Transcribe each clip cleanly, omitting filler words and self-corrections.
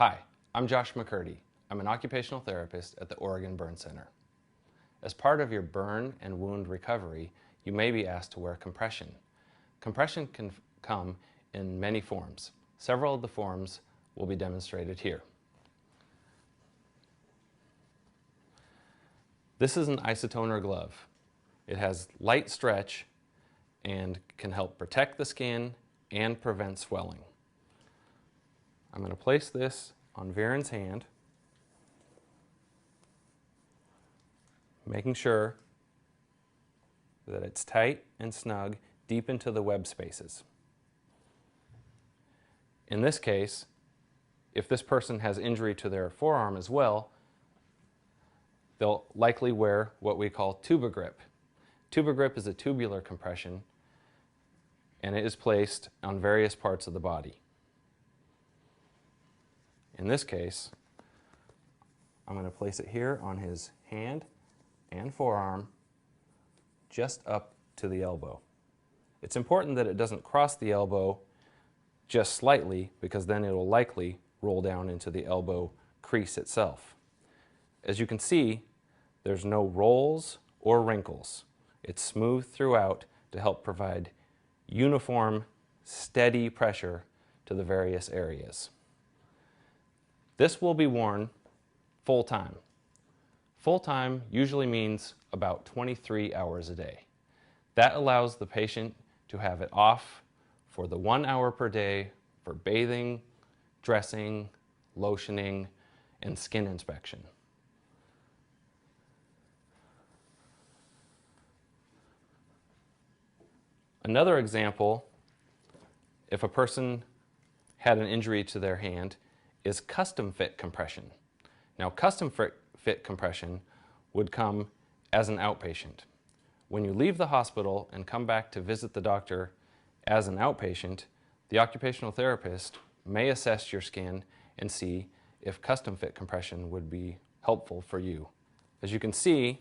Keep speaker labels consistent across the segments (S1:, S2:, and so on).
S1: Hi, I'm Josh McCurdy. I'm an occupational therapist at the Oregon Burn Center. As part of your burn and wound recovery, you may be asked to wear compression. Compression can come in many forms. Several of the forms will be demonstrated here. This is an isotoner glove. It has light stretch and can help protect the skin and prevent swelling. I'm going to place this on Viren's hand, making sure that it's tight and snug deep into the web spaces. In this case, if this person has injury to their forearm as well, they'll likely wear what we call TubaGrip. TubaGrip is a tubular compression, and it is placed on various parts of the body. In this case, I'm going to place it here on his hand and forearm, just up to the elbow. It's important that it doesn't cross the elbow just slightly, because then it will likely roll down into the elbow crease itself. As you can see, there's no rolls or wrinkles. It's smooth throughout to help provide uniform, steady pressure to the various areas. This will be worn full-time. Full-time usually means about 23 hours a day. That allows the patient to have it off for the 1 hour per day for bathing, dressing, lotioning, and skin inspection. Another example, if a person had an injury to their hand, is custom fit compression. Now, custom fit compression would come as an outpatient. When you leave the hospital and come back to visit the doctor as an outpatient, the occupational therapist may assess your skin and see if custom fit compression would be helpful for you. As you can see,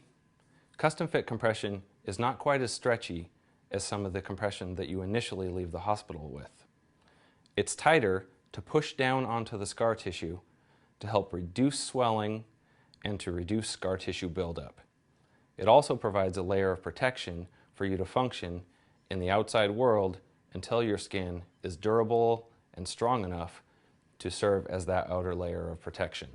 S1: custom fit compression is not quite as stretchy as some of the compression that you initially leave the hospital with. It's tighter to push down onto the scar tissue to help reduce swelling and to reduce scar tissue buildup. It also provides a layer of protection for you to function in the outside world until your skin is durable and strong enough to serve as that outer layer of protection.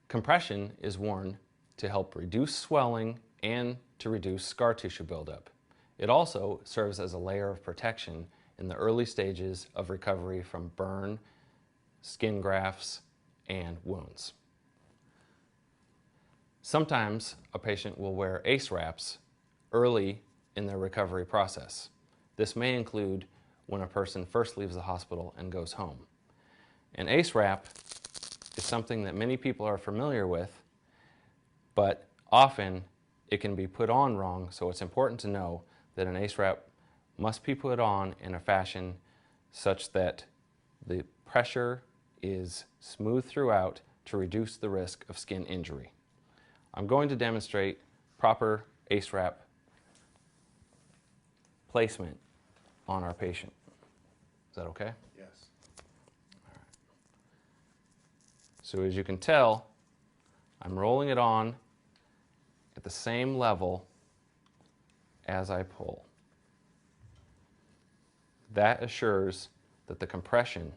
S1: Compression is worn to help reduce swelling and to reduce scar tissue buildup. It also serves as a layer of protection in the early stages of recovery from burn, skin grafts, and wounds. Sometimes a patient will wear ACE wraps early in their recovery process. This may include when a person first leaves the hospital and goes home. An ACE wrap is something that many people are familiar with, but often it can be put on wrong, so it's important to know that an ACE wrap must be put on in a fashion such that the pressure is smooth throughout to reduce the risk of skin injury. I'm going to demonstrate proper ACE wrap placement on our patient. Is that okay?
S2: Yes.
S1: All right. So as you can tell, I'm rolling it on at the same level as I pull. That assures that the compression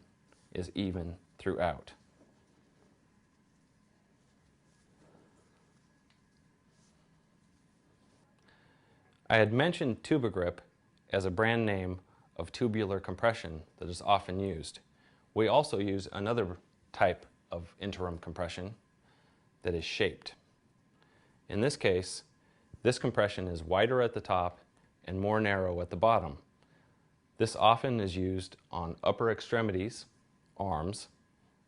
S1: is even throughout. I had mentioned TubaGrip as a brand name of tubular compression that is often used. We also use another type of interim compression that is shaped. In this case, this compression is wider at the top and more narrow at the bottom. This often is used on upper extremities, arms,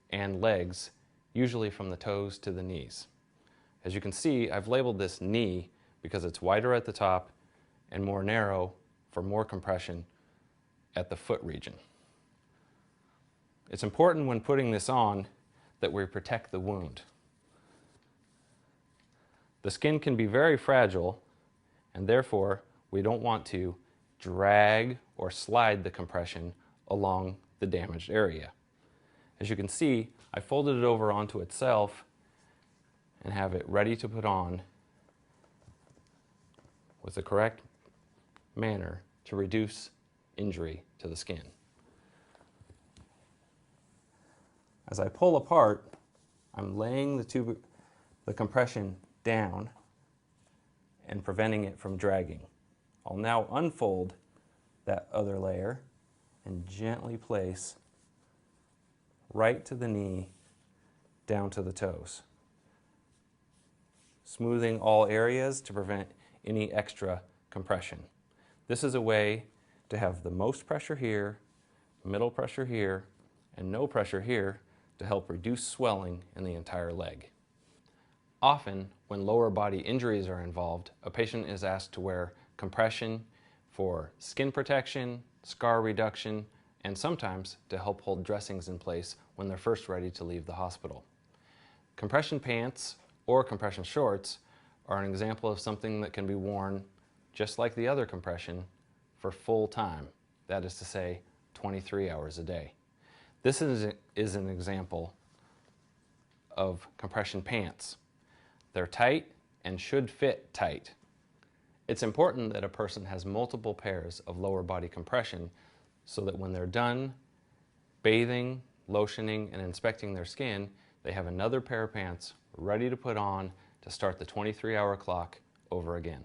S1: and legs, usually from the toes to the knees. As you can see, I've labeled this knee because it's wider at the top and more narrow for more compression at the foot region. It's important when putting this on that we protect the wound. The skin can be very fragile, and therefore we don't want to drag or slide the compression along the damaged area. As you can see, I folded it over onto itself and have it ready to put on with the correct manner to reduce injury to the skin. As I pull apart, I'm laying the compression down and preventing it from dragging. I'll now unfold that other layer and gently place right to the knee down to the toes, smoothing all areas to prevent any extra compression. This is a way to have the most pressure here, middle pressure here, and no pressure here to help reduce swelling in the entire leg. Often, when lower body injuries are involved, a patient is asked to wear compression for skin protection, scar reduction, and sometimes to help hold dressings in place when they're first ready to leave the hospital. Compression pants or compression shorts are an example of something that can be worn just like the other compression for full time, that is to say 23 hours a day. This is an example of compression pants. They're tight and should fit tight. It's important that a person has multiple pairs of lower body compression so that when they're done bathing, lotioning, and inspecting their skin, they have another pair of pants ready to put on to start the 23-hour clock over again.